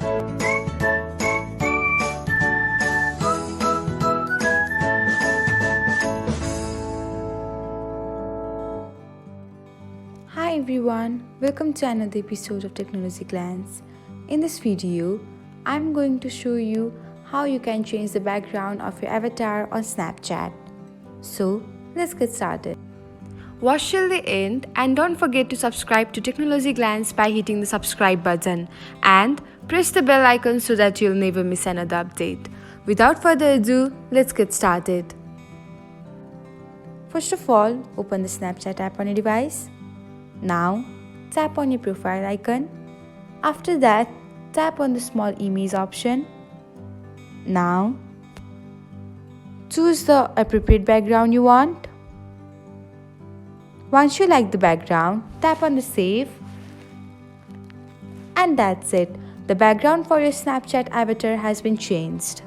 Hi everyone, welcome to another episode of Technology Glance. In this video, I'm going to show you how you can change the background of your avatar on Snapchat. So, let's get started. Watch till the end and don't forget to subscribe to Technology Glance by hitting the subscribe button and press the bell icon so that you'll never miss another update. Without further ado, let's get started. First of all, open the Snapchat app on your device. Now, tap on your profile icon. After that, tap on the small image option. Now, choose the appropriate background you want. Once you like the background, tap on the save. And that's it. The background for your Snapchat avatar has been changed.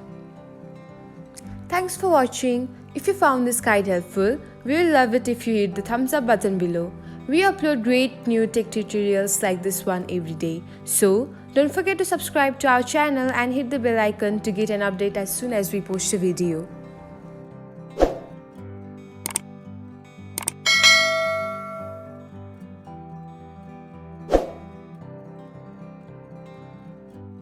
Thanks for watching. If you found this guide helpful, we will love it if you hit the thumbs up button below. We upload great new tech tutorials like this one every day. So, don't forget to subscribe to our channel and hit the bell icon to get an update as soon as we post a video.